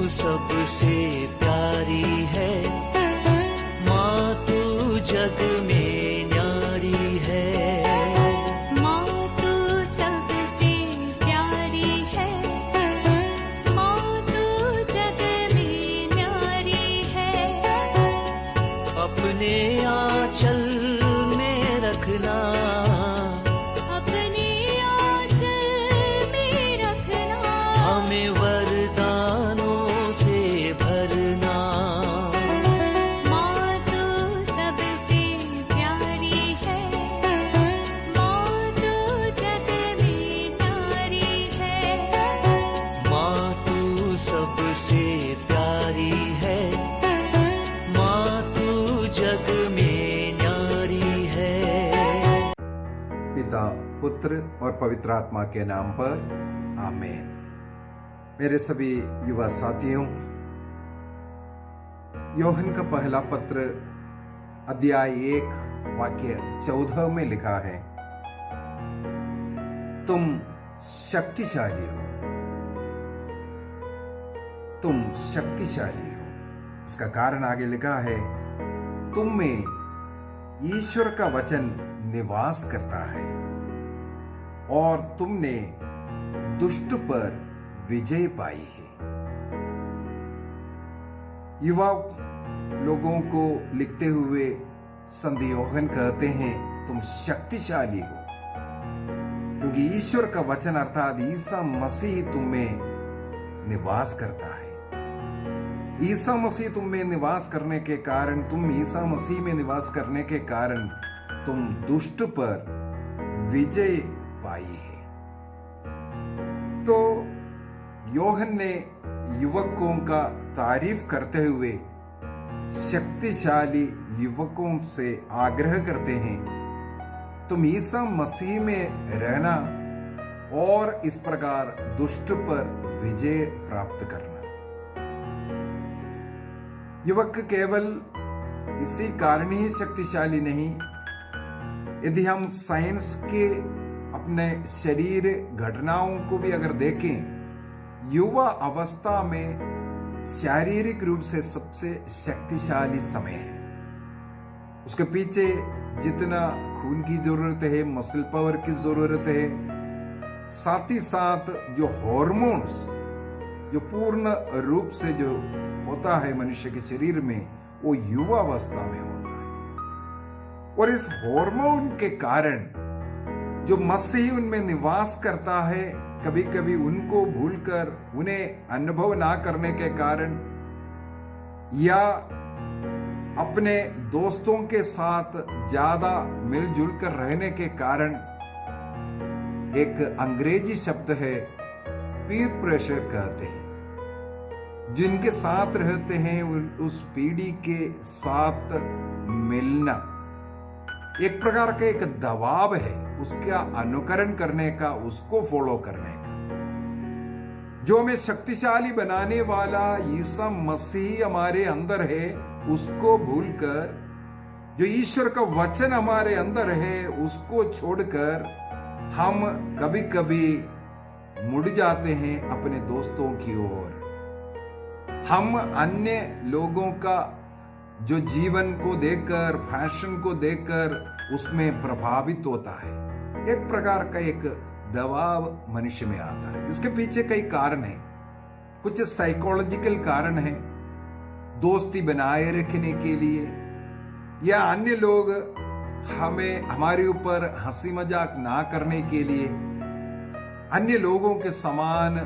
सबसे प्यारी है, माँ तू जग में न्यारी है। माँ तू सबसे प्यारी है, माँ तू जग में न्यारी है। अपने आंचल में रखना, अपने आंचल में रखना। हमें वरदानों से भरना। माँ तू सबसे प्यारी है, माँ तू जग में न्यारी है। माँ तू सबसे प्यारी है, माँ तू जग में न्यारी है। पिता, पुत्र और पवित्र आत्मा के नाम पर आमीन। मेरे सभी युवा साथियों, यूहन्ना का पहला पत्र अध्याय 1 वाक्य 14 में लिखा है, तुम शक्तिशाली हो, तुम शक्तिशाली हो। इसका कारण आगे लिखा है, तुम में ईश्वर का वचन निवास करता है और तुमने दुष्ट पर विजय पाई है। युवा लोगों को लिखते हुए संत यूहन्ना कहते हैं, तुम शक्तिशाली हो, क्योंकि ईश्वर का वचन अर्थात ईसा मसीह तुम में निवास करता है। ईसा मसीह तुम में निवास करने के कारण, तुम ईसा मसीह में निवास करने के कारण तुम दुष्ट पर विजय पाई है। तो यूहन्ना ने युवकों का तारीफ करते हुए शक्तिशाली युवकों से आग्रह करते हैं, तुम ईसा मसीह में रहना और इस प्रकार दुष्ट पर विजय प्राप्त करना। युवक केवल इसी कारण ही शक्तिशाली नहीं, यदि हम साइंस के अपने शरीर घटनाओं को भी अगर देखें, युवा अवस्था में शारीरिक रूप से सबसे शक्तिशाली समय है। उसके पीछे जितना खून की जरूरत है, मसल पावर की जरूरत है, साथ ही साथ जो हॉर्मोन्स जो पूर्ण रूप से जो होता है मनुष्य के शरीर में, वो युवा अवस्था में होता है। और इस हार्मोन के कारण जो मसीह उनमें निवास करता है, कभी कभी उनको भूलकर, उन्हें अनुभव ना करने के कारण या अपने दोस्तों के साथ ज्यादा मिलजुल कर रहने के कारण, एक अंग्रेजी शब्द है पीर प्रेशर कहते हैं, जिनके साथ रहते हैं उस पीढ़ी के साथ मिलना एक प्रकार का एक दबाव है, उसका अनुकरण करने का, उसको फॉलो करने का। जो हमें शक्तिशाली बनाने वाला ईसा मसीह हमारे अंदर है, उसको भूलकर, जो ईश्वर का वचन हमारे अंदर है, उसको छोड़कर हम कभी कभी मुड़ जाते हैं अपने दोस्तों की ओर। हम अन्य लोगों का जो जीवन को देखकर, फैशन को देखकर उसमें प्रभावित होता है। एक प्रकार का एक दबाव मनुष्य में आता है। इसके पीछे कई कारण हैं, कुछ साइकोलॉजिकल कारण हैं, दोस्ती बनाए रखने के लिए, या अन्य लोग हमें, हमारे ऊपर हंसी मजाक ना करने के लिए, अन्य लोगों के समान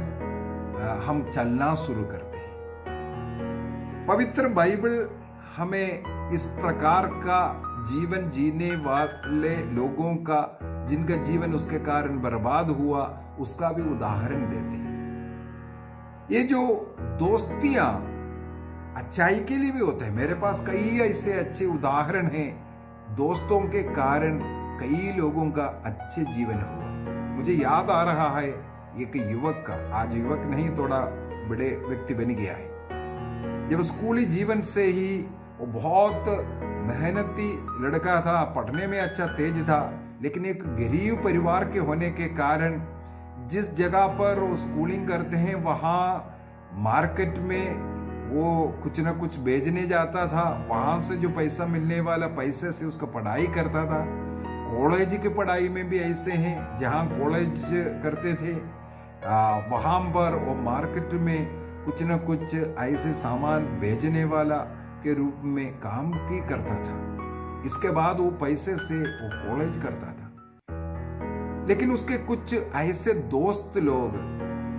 हम चलना शुरू करते हैं। पवित्र बाइबल हमें इस प्रकार का जीवन जीने वाले लोगों का, जिनका जीवन उसके कारण बर्बाद हुआ, उसका भी उदाहरण देते हैं। ये जो दोस्तियां अच्छाई के लिए भी होते हैं, मेरे पास कई ऐसे अच्छे उदाहरण हैं, दोस्तों के कारण कई लोगों का अच्छे जीवन हुआ। मुझे याद आ रहा है एक युवक का, आज युवक नहीं, थोड़ा बड़े व्यक्ति बन गया है। जब स्कूली जीवन से ही वो बहुत मेहनती लड़का था, पढ़ने में अच्छा तेज था, लेकिन एक गरीब परिवार के होने के कारण जिस जगह पर वो स्कूलिंग करते हैं वहां मार्केट में वो कुछ ना कुछ बेचने जाता था, वहां से जो पैसा मिलने वाला पैसे से उसका पढ़ाई करता था। कॉलेज की पढ़ाई में भी ऐसे हैं, जहां कॉलेज करते थे वहां पर वो मार्केट में कुछ ना कुछ ऐसे सामान बेचने वाला के रूप में काम की करता था। इसके बाद वो पैसे से वो कॉलेज करता था। लेकिन उसके कुछ ऐसे दोस्त लोग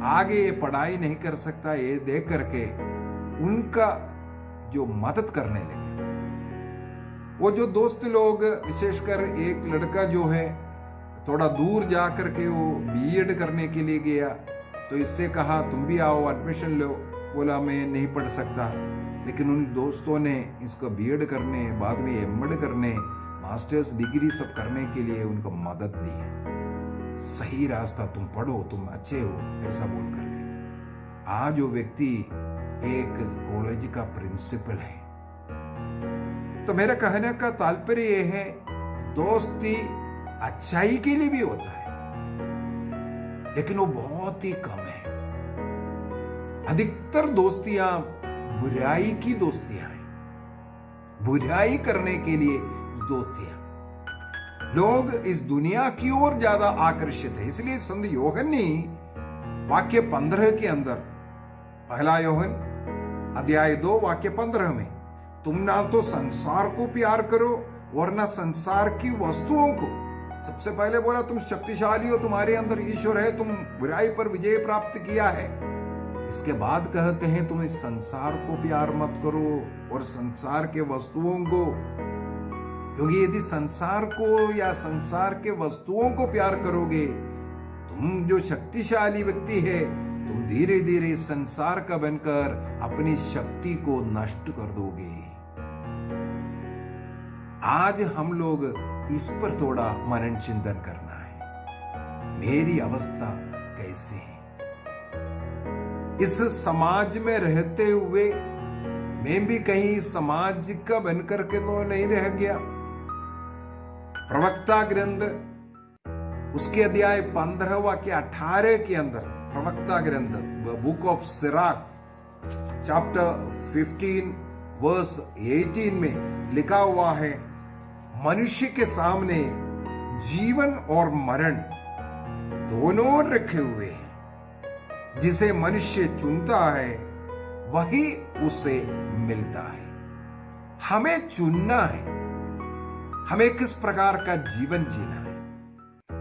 आगे ये पढ़ाई नहीं कर सकता ये देख करके उनका जो मदद करने लगे। वो जो दोस्त लोग, विशेषकर एक लड़का जो है थोड़ा दूर जा करके वो बीएड करने के लिए गया, तो इससे कहा तुम भी आओ एडमिशन लो। बोला मैं नहीं पढ़ सकता। लेकिन उन दोस्तों ने इसको बीएड करने, बाद में एमएड करने, मास्टर्स डिग्री सब करने के लिए उनको मदद दी है। सही रास्ता, तुम पढ़ो, तुम अच्छे हो, ऐसा बोल करके आज वो व्यक्ति एक कॉलेज का प्रिंसिपल है। तो मेरा कहने का तात्पर्य यह है, दोस्ती अच्छाई के लिए भी होता है, लेकिन वो बहुत ही कम है। अधिकतर दोस्तियां बुराई की दोस्तियां हैं, बुराई करने के लिए दोस्तियां। लोग इस दुनिया की ओर ज्यादा आकर्षित है। इसलिए संत योहन ने वाक्य 15 के अंदर, पहला योहन अध्याय 2 वाक्य 15 में, तुम ना तो संसार को प्यार करो और ना संसार की वस्तुओं को। सबसे पहले बोला तुम शक्तिशाली हो, तुम्हारे अंदर ईश्वर है, तुम बुराई पर विजय प्राप्त किया है। इसके बाद कहते हैं तुम इस संसार को प्यार मत करो और संसार के वस्तुओं को, क्योंकि यदि संसार को या संसार के वस्तुओं को प्यार करोगे, तुम जो शक्तिशाली व्यक्ति है, तुम धीरे धीरे संसार का बनकर अपनी शक्ति को नष्ट कर दोगे। आज हम लोग इस पर थोड़ा मनन चिंतन करना है, मेरी अवस्था कैसे है। इस समाज में रहते हुए मैं भी कहीं समाज का बनकर के तो नहीं रह गया। प्रवक्ता ग्रंथ उसके अध्याय 15 वाक्य 18 के अंदर, प्रवक्ता ग्रंथ book of Sirach chapter 15 verse 18 में लिखा हुआ है, मनुष्य के सामने जीवन और मरण दोनों रखे हुए हैं, जिसे मनुष्य चुनता है वही उसे मिलता है। हमें चुनना है, हमें किस प्रकार का जीवन जीना है,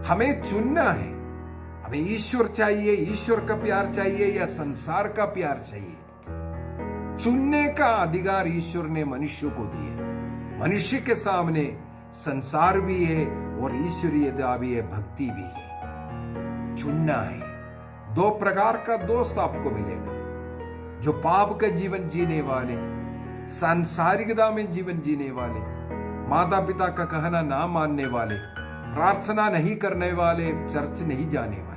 हमें चुनना है। हमें ईश्वर चाहिए, ईश्वर का प्यार चाहिए या संसार का प्यार चाहिए। चुनने का अधिकार ईश्वर ने मनुष्य को दिया। मनुष्य के सामने संसार भी है और ईश्वरीयता भी है, भक्ति भी है। चुनना है। 2 प्रकार का दोस्त आपको मिलेगा, जो पाप का जीवन जीने वाले, सांसारिकता में जीवन जीने वाले, माता पिता का कहना ना मानने वाले, प्रार्थना नहीं करने वाले, चर्च नहीं जाने वाले।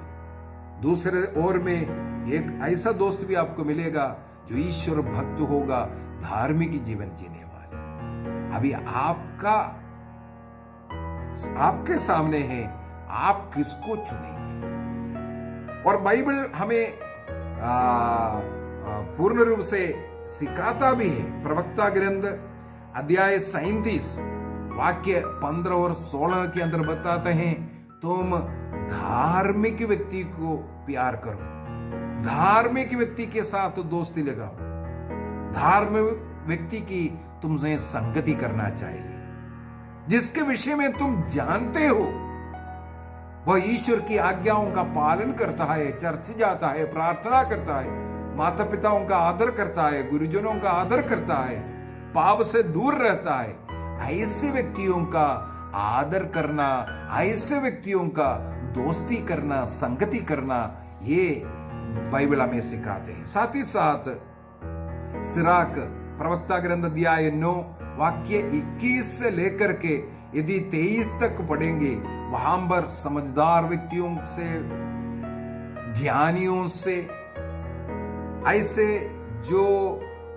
दूसरे ओर में एक ऐसा दोस्त भी आपको मिलेगा जो ईश्वर भक्त होगा, धार्मिक जीवन जीने वाले। अभी आपके सामने है, आप किसको चुनेंगे। और बाइबल हमें पूर्ण रूप से सिखाता भी है। प्रवक्ता ग्रंथ अध्याय 37 वाक्य 15 और 16 के अंदर बताते हैं, तुम धार्मिक व्यक्ति को प्यार करो, धार्मिक व्यक्ति के साथ दोस्ती लगाओ, धार्मिक व्यक्ति की तुमसे संगति करना चाहिए, जिसके विषय में तुम जानते हो वह ईश्वर की आज्ञाओं का पालन करता है, चर्च जाता है, प्रार्थना करता है, माता पिताओं का आदर करता है, गुरुजनों का आदर करता है, पाप से दूर रहता है। ऐसे व्यक्तियों का आदर करना, ऐसे व्यक्तियों का दोस्ती करना, संगति करना, ये बाइबल हमें सिखाते हैं। साथ ही साथ सिराक प्रवक्ता ग्रंथ अध्याय 9 वाक्य 21 से लेकर के यदि 23 तक पढ़ेंगे, वहां पर समझदार व्यक्तियों से, ज्ञानियों से, ऐसे जो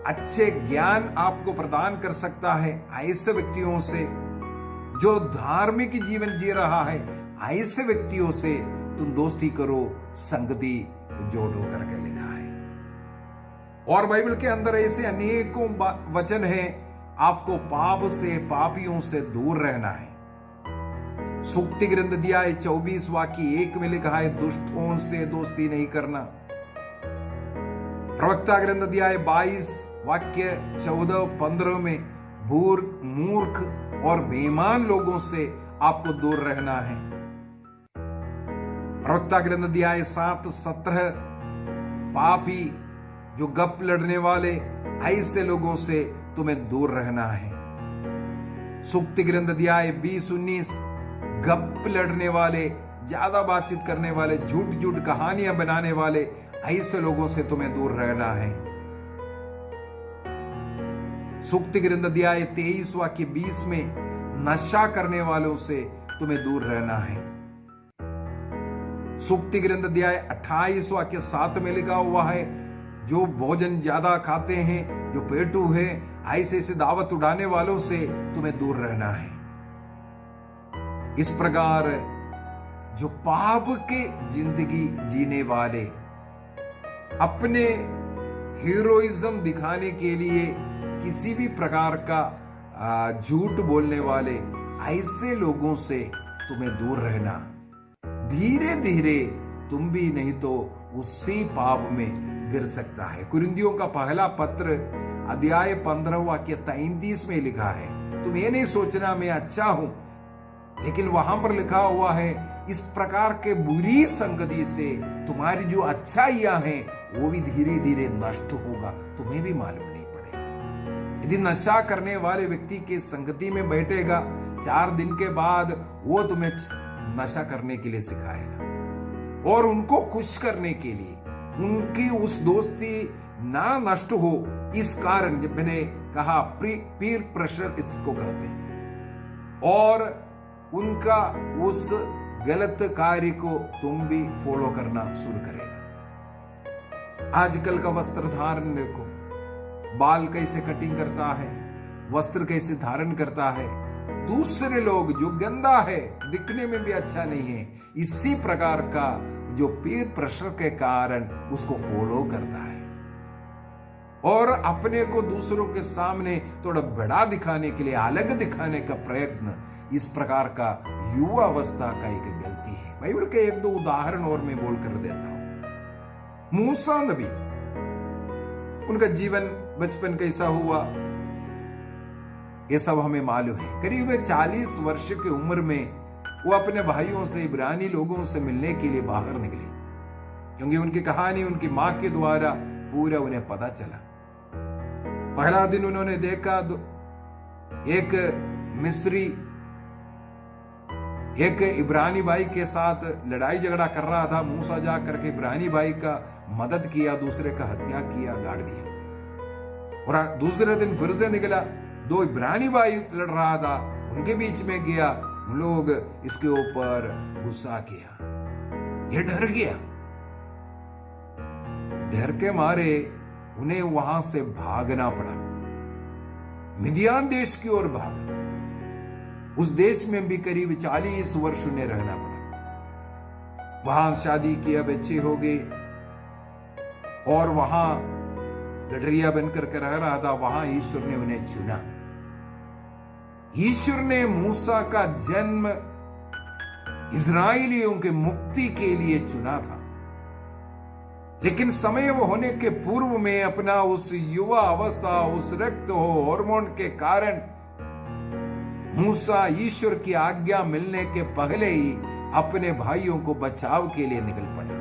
अच्छे ज्ञान आपको प्रदान कर सकता है, ऐसे व्यक्तियों से, जो धार्मिक जीवन जी रहा है, ऐसे व्यक्तियों से तुम दोस्ती करो, संगति जोड़ो करके लिखा है। और बाइबल के अंदर ऐसे अनेकों वचन हैं, आपको पाप से, पापियों से दूर रहना है। सूक्ति ग्रंथ अध्याय 24 वाक्य 1 में लिखा है, दुष्टों से दोस्ती नहीं करना। प्रवक्ता ग्रंथ अध्याय 22 वाक्य 14-15 में मूर्ख और बेईमान लोगों से आपको दूर रहना है। प्रवक्ता ग्रंथ अध्याय 7-17 पापी जो गप लड़ने वाले ऐसे लोगों से तुम्हें दूर रहना है। सूक्ति ग्रंथ अध्याय 20-19 गप लड़ने वाले, ज्यादा बातचीत करने वाले, झूठ कहानियां बनाने वाले ऐसे लोगों से तुम्हें दूर रहना है। सूक्ति ग्रंथ अध्याय 23 वाक्य 20 में नशा करने वालों से तुम्हें दूर रहना है। सूक्ति ग्रंथ अध्याय 28 वाक्य 7 में लिखा हुआ है, जो भोजन ज्यादा खाते हैं, जो पेटू है, ऐसे दावत उड़ाने वालों से तुम्हें दूर रहना है। इस प्रकार जो पाप के जिंदगी जीने वाले, अपने हीरोइज्म दिखाने के लिए किसी भी प्रकार का झूठ बोलने वाले ऐसे लोगों से तुम्हें दूर रहना। धीरे धीरे तुम भी नहीं तो उसी पाप में गिर सकता है। कुरिन्थियों का पहला पत्र अध्याय 15 वाक्य 33 में लिखा है, तुम ये नहीं सोचना मैं अच्छा हूं, लेकिन वहां पर लिखा हुआ है, इस प्रकार के बुरी संगति से तुम्हारी जो अच्छाइयां हैं वो भी धीरे धीरे नष्ट होगा, तुम्हें भी मालूम नहीं पड़ेगा। यदि नशा करने वाले व्यक्ति के संगति में बैठेगा, 4 दिन के बाद वो तुम्हें नशा करने के लिए सिखाएगा, और उनको खुश करने के लिए उनकी उस दोस्ती ना नष्ट हो, इस कारण जब मैंने कहा पीर प्रेशर इसको कहते हैं, और उनका उस गलत कार्य को तुम भी फॉलो करना शुरू करेगा। आजकल का वस्त्र धारण देखो, बाल कैसे कटिंग करता है, वस्त्र कैसे धारण करता है, दूसरे लोग जो गंदा है, दिखने में भी अच्छा नहीं है, इसी प्रकार का जो पीर प्रेशर के कारण उसको फॉलो करता है, और अपने को दूसरों के सामने थोड़ा बड़ा दिखाने के लिए, अलग दिखाने का प्रयत्न, इस प्रकार का युवा अवस्था का एक गलती है। बाइबल के 1-2 उदाहरण और मैं बोलकर देता हूं। मूसा नबी, उनका जीवन बचपन कैसा हुआ ये सब हमें मालूम है। करीब 40 वर्ष की उम्र में वो अपने भाइयों से, इब्रानी लोगों से मिलने के लिए बाहर निकले, क्योंकि उनकी कहानी उनकी मां के द्वारा पूरा उन्हें पता चला। पहला दिन उन्होंने देखा एक मिस्री एक इब्रानी भाई के साथ लड़ाई झगड़ा कर रहा था। मूसा जा करके इब्रानी भाई का मदद किया, दूसरे का हत्या किया, गाड़ दिया। और दूसरे दिन फिर से निकला, 2 इब्रानी भाई लड़ रहा था, उनके बीच में गया, उन लोग इसके ऊपर गुस्सा किया, ये डर गया। डर के मारे उन्हें वहां से भागना पड़ा, मिदियान देश की ओर भागा। उस देश में भी करीब 40 वर्ष उन्हें रहना पड़ा। वहां शादी किया, बच्चे हो गए, और वहां गडरिया बनकर रह रहा था। वहां ईश्वर ने उन्हें चुना। ईश्वर ने मूसा का जन्म इजराइलियों के मुक्ति के लिए चुना था, लेकिन समय वो होने के पूर्व में अपना उस युवा अवस्था, उस रक्त हार्मोन के कारण मूसा ईश्वर की आज्ञा मिलने के पहले ही अपने भाइयों को बचाव के लिए निकल पड़ा।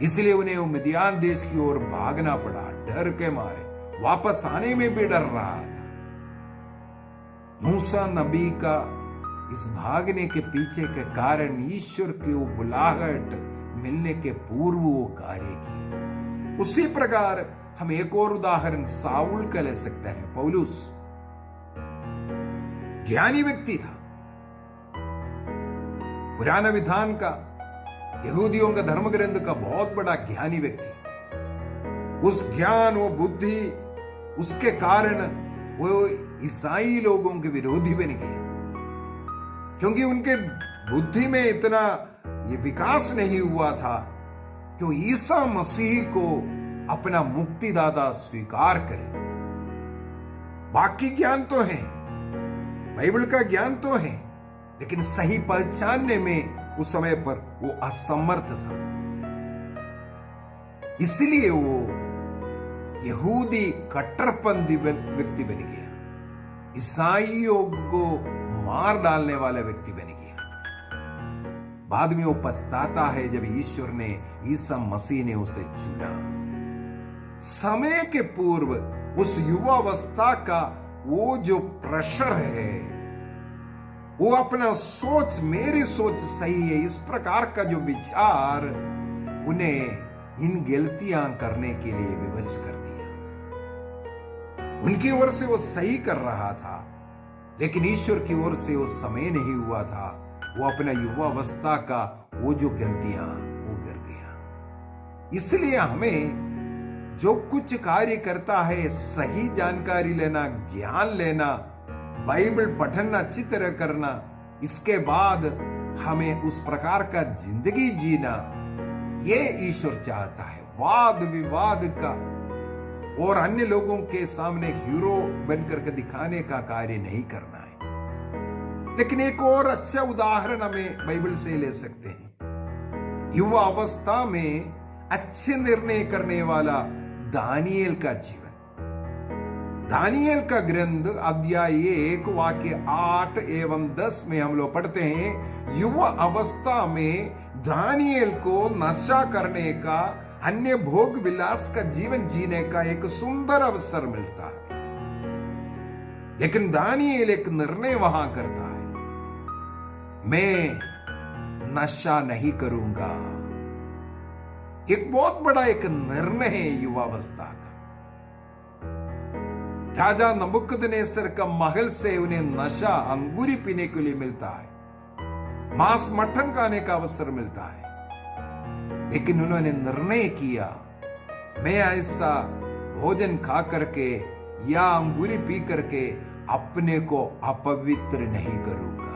इसलिए उन्हें मिदियान देश की ओर भागना पड़ा, डर के मारे। वापस आने में भी डर रहा था। मूसा नबी का इस भागने के पीछे के कारण ईश्वर की वो बुलाहट मिलने के पूर्व वो कार्य किए। उसी प्रकार हम एक और उदाहरण साउल का ले सकते हैं। पौलुस ज्ञानी व्यक्ति था, पुराना विधान का, यहूदियों का धर्म ग्रंथ का बहुत बड़ा ज्ञानी व्यक्ति। उस ज्ञान, वो बुद्धि, उसके कारण वो ईसाई लोगों के विरोधी बन गए, क्योंकि उनके बुद्धि में इतना ये विकास नहीं हुआ था कि ईसा मसीह को अपना मुक्तिदाता स्वीकार करे। बाकी ज्ञान तो है, बाइबल का ज्ञान तो है, लेकिन सही पहचानने में उस समय पर वो असमर्थ था। इसलिए वो यहूदी कट्टरपंथी व्यक्ति बन गया, ईसाइयों को मार डालने वाला व्यक्ति बन गया। बाद में वो पछताता है जब ईश्वर ने, ईसा मसीह ने उसे चुना। समय के पूर्व उस युवावस्था का वो जो प्रेशर है, वो अपना सोच, मेरी सोच सही है, इस प्रकार का जो विचार उन्हें इन गलतियां करने के लिए विवश कर दिया। उनकी ओर से वो सही कर रहा था, लेकिन ईश्वर की ओर से वो समय नहीं हुआ था। वो अपना युवावस्था का वो जो गलतियां वो कर गया। इसलिए हमें जो कुछ कार्य करता है, सही जानकारी लेना, ज्ञान लेना, बाइबल पठन अच्छी तरह करना, इसके बाद हमें उस प्रकार का जिंदगी जीना, ये ईश्वर चाहता है। वाद विवाद का और अन्य लोगों के सामने हीरो बनकर के दिखाने का कार्य नहीं करना है। लेकिन एक और अच्छा उदाहरण हमें बाइबल से ले सकते हैं। युवा अवस्था में अच्छे निर्णय करने वाला दानिएल का जीवन। दानिएल का ग्रंथ अध्याय 1 वाक्य 8 एवं 10 में हम लोग पढ़ते हैं, युवा अवस्था में दानिएल को नशा करने का, अन्य भोग विलास का जीवन जीने का एक सुंदर अवसर मिलता है। लेकिन दानिएल एक निर्णय वहां करता है, मैं नशा नहीं करूंगा। एक बहुत बड़ा एक निर्णय है युवावस्था का। राजा नबूकदनेस्सर का महल से उन्हें नशा, अंगूरी पीने के लिए मिलता है, मांस मटन खाने का अवसर मिलता है, लेकिन उन्होंने निर्णय किया, मैं ऐसा भोजन खा करके या अंगूरी पी करके अपने को अपवित्र नहीं करूंगा।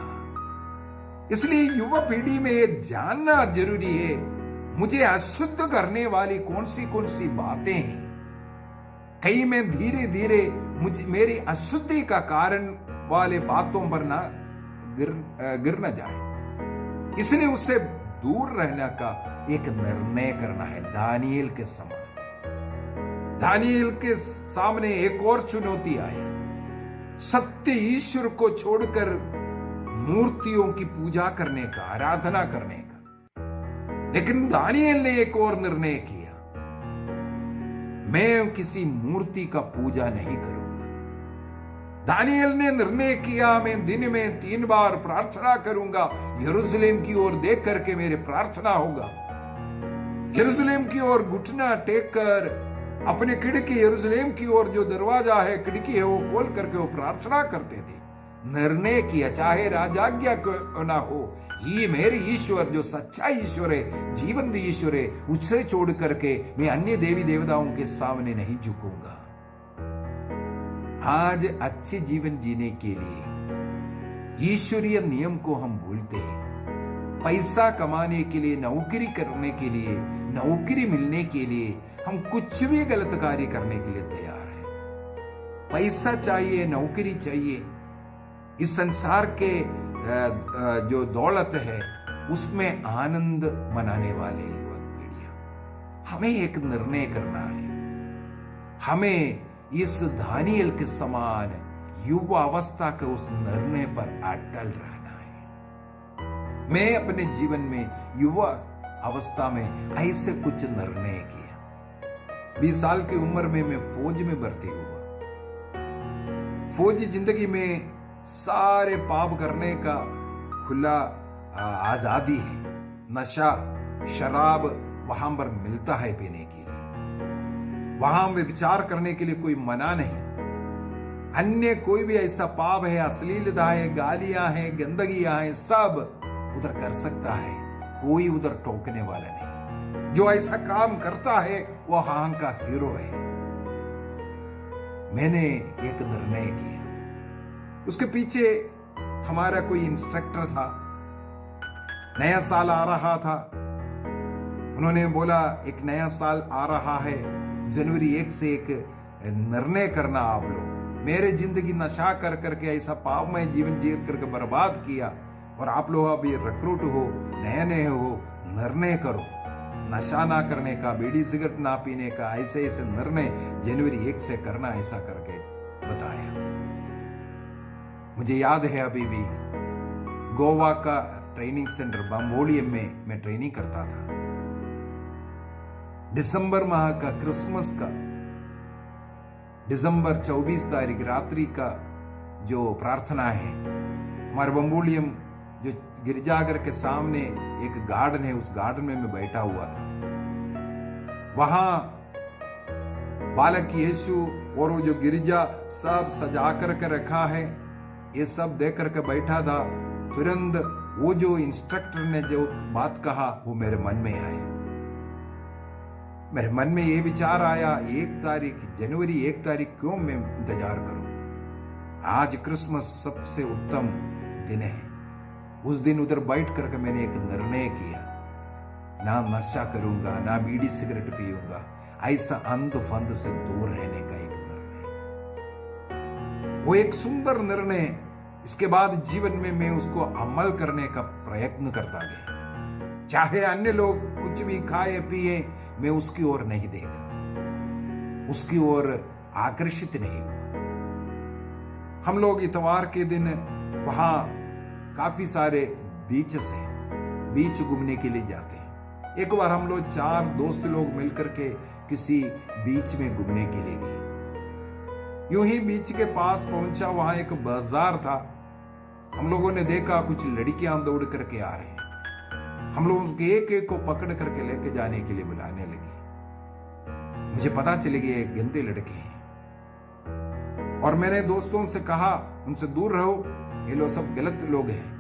इसलिए युवा पीढ़ी में यह जानना जरूरी है, मुझे अशुद्ध करने वाली कौन सी बातें हैं। कहीं मैं धीरे धीरे मेरी अशुद्धि का कारण वाले बातों पर ना गिर न जाए, इसलिए उससे दूर रहने का एक निर्णय करना है। दानिएल के समान दानिएल के सामने एक और चुनौती आई, सत्य ईश्वर को छोड़कर मूर्तियों की पूजा करने का, आराधना करने का। लेकिन दानिएल ने एक और निर्णय किया, मैं किसी मूर्ति का पूजा नहीं करूंगा। दानिएल ने निर्णय किया, मैं दिन में 3 बार प्रार्थना करूंगा, यरूशलेम की ओर देख करके मेरे प्रार्थना होगा। यरूशलेम की ओर घुटना टेक कर अपने खिड़की, यरूशलेम की ओर जो दरवाजा है, खिड़की है, वो खोल करके वो प्रार्थना करते थे। निर्णय किया, चाहे राजाज्ञा क्यों ना हो, ये मेरे ईश्वर जो सच्चा ईश्वर है, जीवंत ईश्वर है, उससे छोड़ करके मैं अन्य देवी देवताओं के सामने नहीं झुकूंगा। आज अच्छे जीवन जीने के लिए ईश्वरीय नियम को हम भूलते हैं। पैसा कमाने के लिए, नौकरी करने के लिए, नौकरी मिलने के लिए हम कुछ भी गलत कार्य करने के लिए तैयार हैं। पैसा चाहिए, नौकरी चाहिए, इस संसार के जो दौलत है उसमें आनंद मनाने वाले युवा पीढ़ियां। हमें एक निर्णय करना है, हमें इस दानिएल के समान युवा अवस्था के उस निर्णय पर अटल रहना है। मैं अपने जीवन में युवा अवस्था में ऐसे कुछ निर्णय किया। 20 साल की उम्र में मैं फौज में भर्ती हुआ। फौजी जिंदगी में सारे पाप करने का खुला आजादी है। नशा, शराब वहां पर मिलता है पीने के लिए, वहां विचार करने के लिए कोई मना नहीं। अन्य कोई भी ऐसा पाप है, अश्लीलता है, गालियां हैं, गंदगियां हैं, सब उधर कर सकता है, कोई उधर टोकने वाला नहीं। जो ऐसा काम करता है वो हां का हीरो है। मैंने एक निर्णय किया, उसके पीछे हमारा कोई इंस्ट्रक्टर था। नया साल आ रहा था, उन्होंने बोला एक नया साल आ रहा है, जनवरी 1 से एक निर्णय करना आप लोग। मेरे जिंदगी नशा कर करके ऐसा पापमय जीवन जी करके बर्बाद किया, और आप लोग अभी रिक्रूट हो, नए नए हो, निर्णय करो नशा ना करने का, बीड़ी सिगरेट ना पीने का, ऐसे ऐसे निर्णय जनवरी 1 से करना, ऐसा करके बताया। मुझे याद है अभी भी गोवा का ट्रेनिंग सेंटर बम्बोलियम में मैं ट्रेनिंग करता था। दिसंबर माह का क्रिसमस का दिसंबर 24 तारीख रात्रि का जो प्रार्थना है, हमारे बम्बोलियम जो गिरजाघर के सामने एक गार्डन है, उस गार्डन में मैं बैठा हुआ था। वहां बालक यीशु और वो जो गिरजा सब सजा करके रखा है, ये सब देख करके बैठा था। तुरंत वो जो इंस्ट्रक्टर ने जो बात कहा वो मेरे मन में आया। मेरे मन में ये विचार आया, 1 तारीख जनवरी 1 तारीख क्यों मैं इंतजार करूं? आज क्रिसमस सबसे उत्तम दिन है। उस दिन उधर बैठ करके मैंने एक निर्णय किया, ना नशा करूंगा, ना बीड़ी सिगरेट पीऊंगा, ऐसा अंध फंद से दूर रहने का एक निर्णय। वो एक सुंदर निर्णय। इसके बाद जीवन में मैं उसको अमल करने का प्रयत्न करता गया। चाहे अन्य लोग कुछ भी खाए पिए, मैं उसकी ओर नहीं देखा, उसकी ओर आकर्षित नहीं हुआ। हम लोग इतवार के दिन वहां काफी सारे बीच घूमने के लिए जाते हैं। एक बार हम लोग 4 दोस्त लोग मिलकर के किसी बीच में घूमने के लिए गए। यूं ही बीच के पास पहुंचा, वहां एक बाजार था। हम लोगों ने देखा कुछ लड़कियां दौड़ करके आ रही हैं। हम लोग उसके एक एक को पकड़ करके लेके जाने के लिए बुलाने लगे। मुझे पता चल गया ये गंदे लड़के हैं, और मैंने दोस्तों से कहा उनसे दूर रहो, ये लोग सब गलत लोग हैं।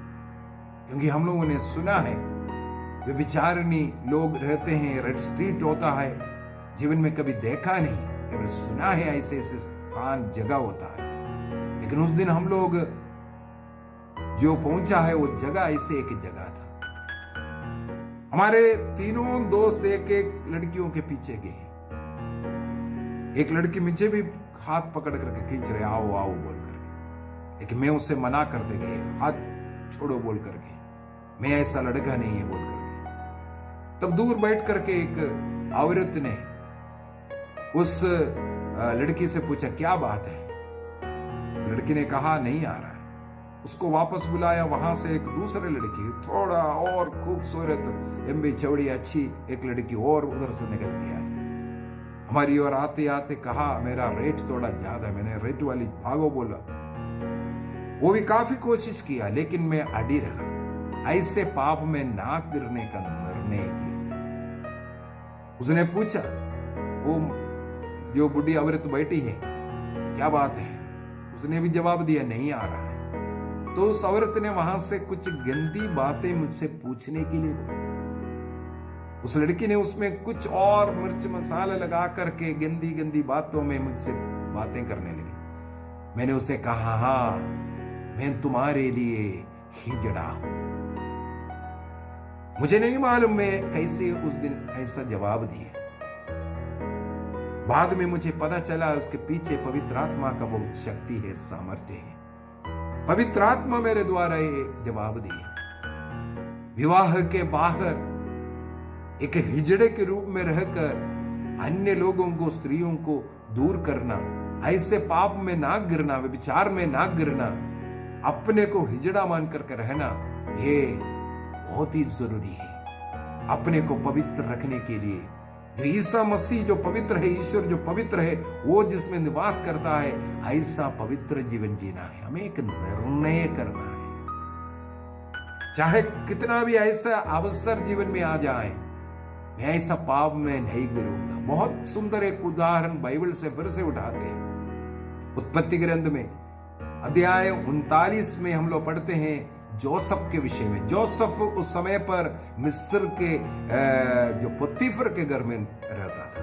क्योंकि हम लोगों ने सुना है व्यभिचारिणी लोग रहते हैं, रेड स्ट्रीट होता है, जीवन में कभी देखा नहीं, केवल सुना है ऐसे ऐसे स्थान जगह होता है। लेकिन उस दिन हम लोग जो पहुंचा है वो जगह ऐसे एक जगह था। हमारे तीनों दोस्त एक एक लड़कियों के पीछे गए। एक लड़की मुझे भी हाथ पकड़ करके खींच रहे, आओ आओ बोल करके, लेकिन मैं उससे मना करते गए, हाथ छोड़ो बोल करके, मैं ऐसा लड़का नहीं है बोल करके। तब दूर बैठ करके एक औरत ने उस लड़की से पूछा क्या बात है। लड़की ने कहा नहीं आ रहा है। उसको वापस बुलाया। वहां से एक दूसरी लड़की, थोड़ा और खूबसूरत, लंबी चौड़ी अच्छी एक लड़की और उधर से निकल के आई। हमारी ओर आते आते कहा मेरा रेट थोड़ा ज्यादा है। मैंने रेट वाली भागो बोला। वो भी काफी कोशिश किया, लेकिन मैं अड़ी रहा। ऐसे पाप में ना गिरने का निर्णय किया। उसने पूछा, वो जो बुढ़ी औरत बैठी है, क्या बात है? उसने भी जवाब दिया नहीं आ रहा है। तो उस औरत ने वहां से कुछ गंदी बातें मुझसे पूछने के लिए बोली। उस लड़की ने उसमें कुछ और मिर्च मसाला लगा करके गंदी गंदी बातों में मुझसे बातें करने लगी। मैंने उसे कहा, हाँ मैं तुम्हारे लिए हिजड़ा हूं। मुझे नहीं मालूम मैं कैसे उस दिन ऐसा जवाब दिया। बाद में मुझे पता चला उसके पीछे पवित्र आत्मा का बहुत शक्ति है, सामर्थ्य है। पवित्र आत्मा मेरे द्वारा ये जवाब दिया। विवाह के बाहर एक हिजड़े के रूप में रहकर अन्य लोगों को, स्त्रियों को दूर करना, ऐसे पाप में ना गिरना, व्यभिचार में ना गिरना, अपने को हिजड़ा मान करके रहना, ये बहुत ही जरूरी है। अपने को पवित्र रखने के लिए जो ईसा मसीह जो पवित्र है, ईश्वर जो पवित्र है, वो जिसमें निवास करता है, ऐसा पवित्र जीवन जीना है। हमें एक निर्णय करना है। चाहे कितना भी ऐसा अवसर जीवन में आ जाए, मैं ऐसा पाप में नहीं गिरूंगा। बहुत सुंदर एक उदाहरण बाइबल से फिर से उठाते हैं। उत्पत्ति ग्रंथ में अध्याय 39 में हम लोग पढ़ते हैं जोसेफ के विषय में। जोसेफ उस समय पर मिस्र के जो पोतीफर के घर में रहता था।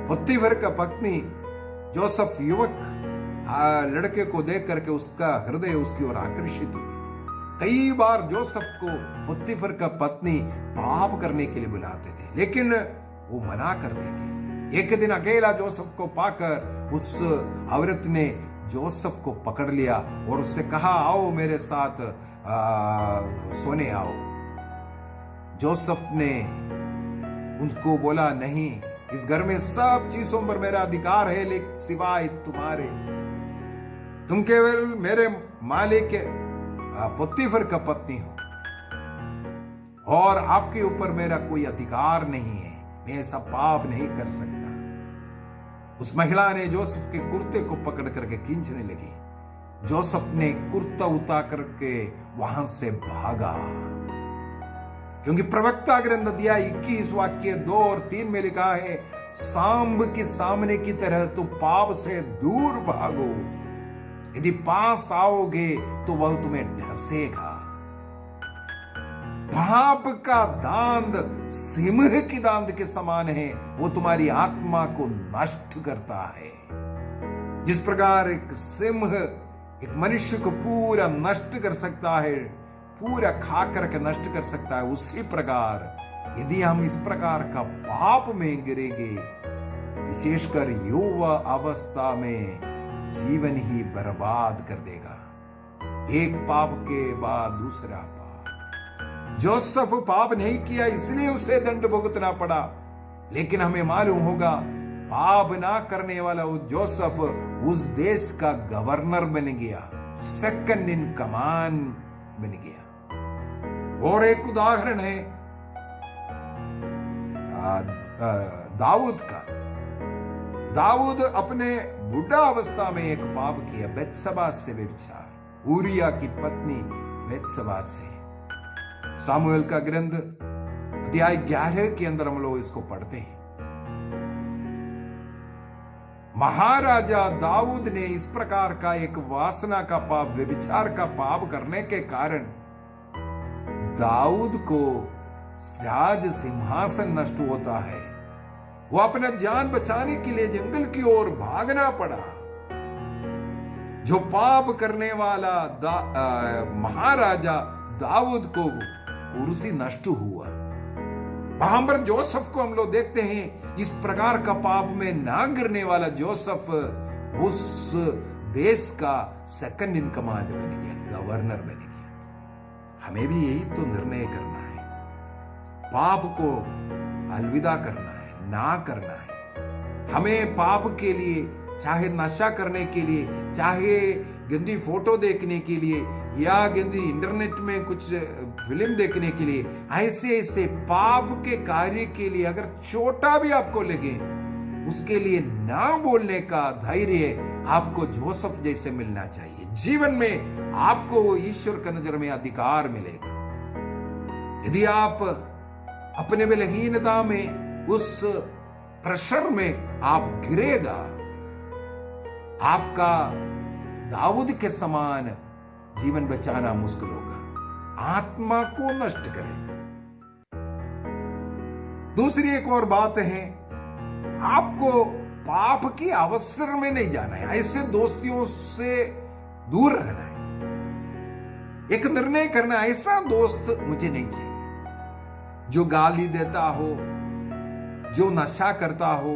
पोतीफर का पत्नी जोसेफ युवक लड़के को देख करके उसका हृदय उसकी ओर आकर्षित हुई। कई बार जोसेफ को पोतीफर का पत्नी पाप करने के लिए बुलाते थे, लेकिन वो मना करते थे। एक दिन अकेला जोसेफ को पाकर उस औरत ने जोसेफ को पकड़ लिया और उससे कहा, आओ मेरे साथ सोने आओ। जोसेफ ने उनको बोला, नहीं, इस घर में सब चीजों पर मेरा अधिकार है, लेकिन सिवाय तुम्हारे, तुम केवल मेरे मालिक पोतीफर का पत्नी हो और आपके ऊपर मेरा कोई अधिकार नहीं है, मैं ऐसा पाप नहीं कर सकता। उस महिला ने जोसेफ के कुर्ते को पकड़ करके खींचने लगी। जोसेफ ने कुर्ता उतार करके वहां से भागा, क्योंकि प्रवक्ता ग्रंथ अध्याय 21 वाक्य 2 और 3 में लिखा है, सांब के सामने की तरह तो पाप से दूर भागो, यदि पास आओगे तो वह तुम्हें ढसेगा। पाप का दांत सिंह की दांत के समान है, वो तुम्हारी आत्मा को नष्ट करता है। जिस प्रकार एक सिंह एक मनुष्य को पूरा नष्ट कर सकता है, पूरा खा करके नष्ट कर सकता है, उसी प्रकार यदि हम इस प्रकार का पाप में गिरेंगे, विशेषकर युवा अवस्था में, जीवन ही बर्बाद कर देगा, एक पाप के बाद दूसरा पाप। जोसेफ पाप नहीं किया इसलिए उसे दंड भुगतना पड़ा, लेकिन हमें मालूम होगा पाप ना करने वाला वो जोसेफ उस देश का गवर्नर बन गया, सेकंड इन कमान बन गया। और एक उदाहरण है दाऊद का। दाऊद अपने बुढ़ा अवस्था में एक पाप किया, बेत्शबा से व्यभिचार, ऊरिया की पत्नी बेत्शबा से। सामुएल का ग्रंथ अध्याय 11 के अंदर हम लोग इसको पढ़ते हैं। महाराजा दाऊद ने इस प्रकार का एक वासना का पाप, व्यभिचार का पाप करने के कारण दाऊद को राज सिंहासन नष्ट होता है। वो अपना जान बचाने के लिए जंगल की ओर भागना पड़ा। जो पाप करने वाला महाराजा दाऊद को कुर्सी नष्ट हुआ। वहां पर जोसेफ को हम लोग देखते हैं, इस प्रकार का पाप में ना गिरने वाला जोसेफ उस देश का सेकंड इन कमांड बन गया, गवर्नर बन गया। हमें भी यही तो निर्णय करना है, पाप को अलविदा करना है, ना करना है। हमें पाप के लिए, चाहे नशा करने के लिए, चाहे गंदी फोटो देखने के लिए, या गंदी इंटरनेट में कुछ फिल्म देखने के लिए, ऐसे ऐसे पाप के कार्य के लिए अगर छोटा भी आपको लगे, उसके लिए ना बोलने का धैर्य आपको जोसेफ जैसे मिलना चाहिए। जीवन में आपको ईश्वर का नजर में अधिकार मिलेगा। यदि आप अपने बलहीनता में, उस प्रेशर में आप गिरेगा, आपका दाऊद के समान जीवन बचाना मुश्किल होगा, आत्मा को नष्ट करेगा। दूसरी एक और बात है, आपको पाप के अवसर में नहीं जाना है, ऐसे दोस्तियों से दूर रहना है। एक निर्णय करना, ऐसा दोस्त मुझे नहीं चाहिए जो गाली देता हो, जो नशा करता हो,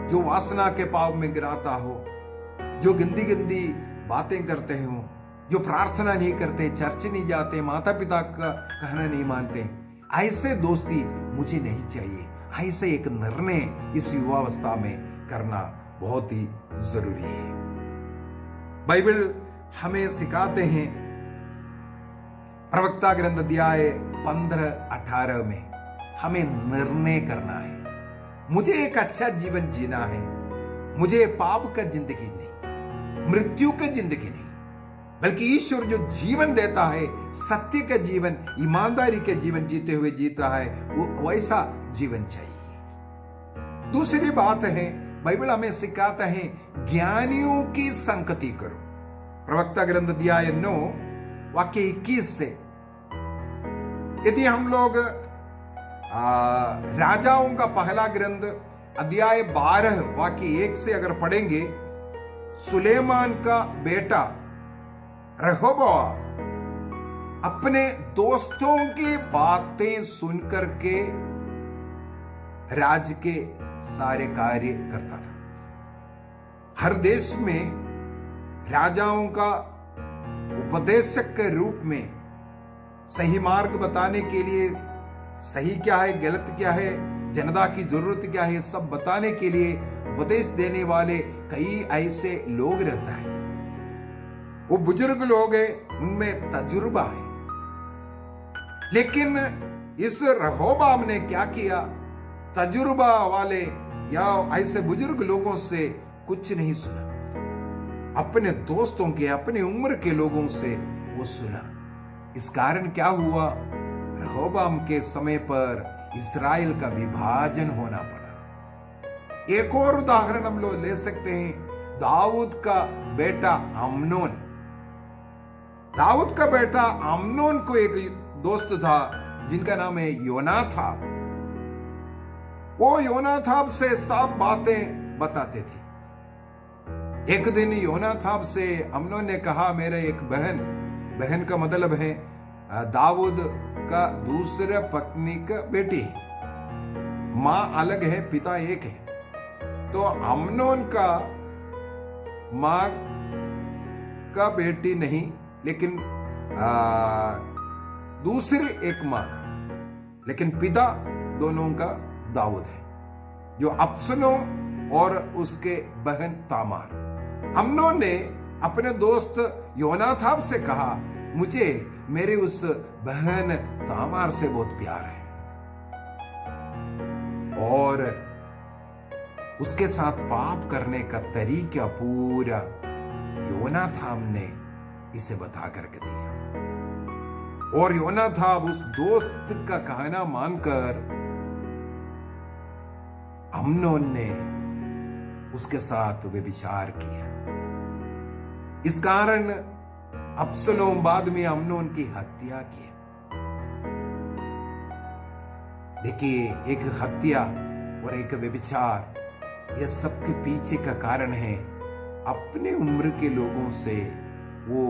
जो वासना के पाप में गिराता हो, जो गंदी गंदी बातें करते हो, जो प्रार्थना नहीं करते, चर्च नहीं जाते, माता पिता का कहना नहीं मानते, ऐसे दोस्ती मुझे नहीं चाहिए। ऐसे एक निर्णय इस युवावस्था में करना बहुत ही जरूरी है। बाइबल हमें सिखाते हैं, प्रवक्ता ग्रंथ अध्याय 15-18 में हमें निर्णय करना है, मुझे एक अच्छा जीवन जीना है, मुझे पाप का जिंदगी नहीं, मृत्यु का जिंदगी नहीं, बल्कि ईश्वर जो जीवन देता है, सत्य का जीवन, ईमानदारी के जीवन जीते हुए जीता है, वो वैसा जीवन चाहिए। दूसरी बात है, बाइबल हमें सिखाता है ज्ञानियों की संगति करो। प्रवक्ता ग्रंथ अध्याय 9 वाक्य 21 से, यदि हम लोग राजाओं का पहला ग्रंथ अध्याय 12 वाक्य 1 से अगर पढ़ेंगे, सुलेमान का बेटा रहोबोआम अपने दोस्तों की बातें सुनकर के राज्य के सारे कार्य करता था। हर देश में राजाओं का उपदेशक के रूप में सही मार्ग बताने के लिए, सही क्या है गलत क्या है, जनता की जरूरत क्या है, सब बताने के लिए उपदेश देने वाले कई ऐसे लोग रहता है। वो बुजुर्ग लोग हैं, उनमें तजुर्बा है। लेकिन इस रहोबाम ने क्या किया, तजुर्बा वाले या ऐसे बुजुर्ग लोगों से कुछ नहीं सुना। अपने दोस्तों के, अपने उम्र के लोगों से वो सुना। इस कारण क्या हुआ, रहोबाम के समय पर इस्राएल का विभाजन होना पड़ा। एक और उदाहरण हम लोग ले सकते हैं, दाऊद का बेटा अम्नोन। दाऊद का बेटा अम्नोन को एक दोस्त था जिनका नाम है योनाथाब। वो योनाथाब से साफ बातें बताते थे। एक दिन योनाथाब से अम्नोन ने कहा, मेरे एक बहन का मतलब है दाऊद का दूसरे पत्नी का बेटी है, मां अलग है पिता एक है। तो अम्नोन का मां का बेटी नहीं, लेकिन दूसरी एक मां का, लेकिन पिता दोनों का दाऊद है, जो अब्सलोम और उसके बहन तामार। अम्नोन ने अपने दोस्त योनाथाब से कहा, मुझे मेरे उस बहन तामार से बहुत प्यार है, और उसके साथ पाप करने का तरीका पूरा योनाथाब ने इसे बता करके दिया। और योनाथाब उस दोस्त का कहना मानकर अम्नोन ने उसके साथ व्यभिचार किया। इस कारण अब्सलोम बाद में अम्नोन की हत्या की। देखिए, एक हत्या और एक व्यभिचार, यह सबके पीछे का कारण है अपने उम्र के लोगों से वो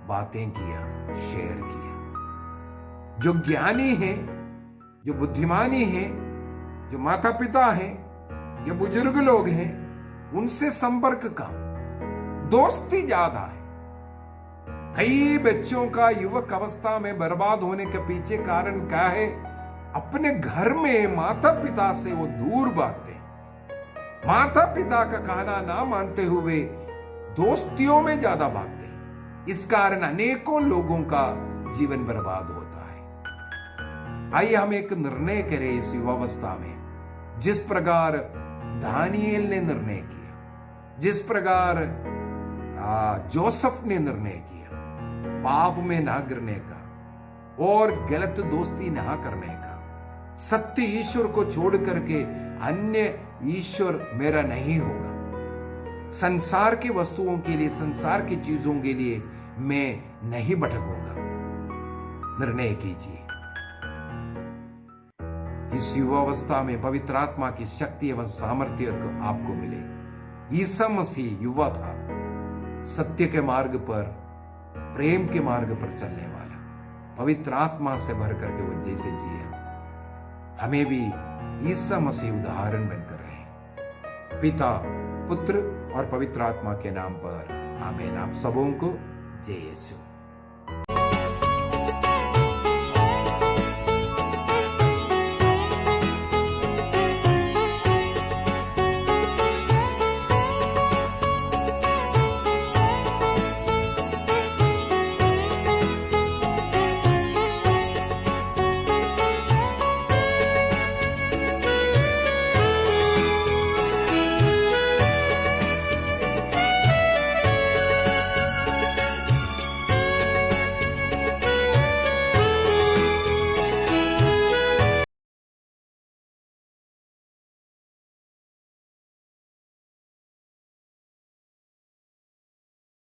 बातें किया, शेयर किया। जो ज्ञानी है, जो बुद्धिमानी है, जो माता पिता है, जो बुजुर्ग लोग हैं, उनसे संपर्क कम, दोस्ती ज्यादा है। कई बच्चों का युवक अवस्था में बर्बाद होने के पीछे कारण क्या है, अपने घर में माता पिता से वो दूर भागते हैं। माता पिता का कहना ना मानते हुए दोस्तियों में ज्यादा भागते हैं। इस कारण अनेकों लोगों का जीवन बर्बाद होता है। आइए हम एक निर्णय करें इस युवावस्था में, जिस प्रकार दानिएल ने निर्णय किया, जिस प्रकार जोसेफ ने निर्णय किया, पाप में ना गिरने का और गलत दोस्ती ना करने का, सत्य ईश्वर को छोड़ करके अन्य ईश्वर मेरा नहीं होगा, संसार की वस्तुओं के लिए, संसार की चीजों के लिए मैं नहीं भटकूंगा। निर्णय कीजिए। इस युवावस्था में पवित्र आत्मा की शक्ति एवं सामर्थ्य आपको मिले। ईसा मसीह युवा था, सत्य के मार्ग पर, प्रेम के मार्ग पर चलने वाला, पवित्र आत्मा से भर करके वो जैसे जिया, हमें भी ईसा मसीह उदाहरण बनकर रहे। पिता, पुत्र और पवित्र आत्मा के नाम पर आमीन। आप सबों को जय यीशु।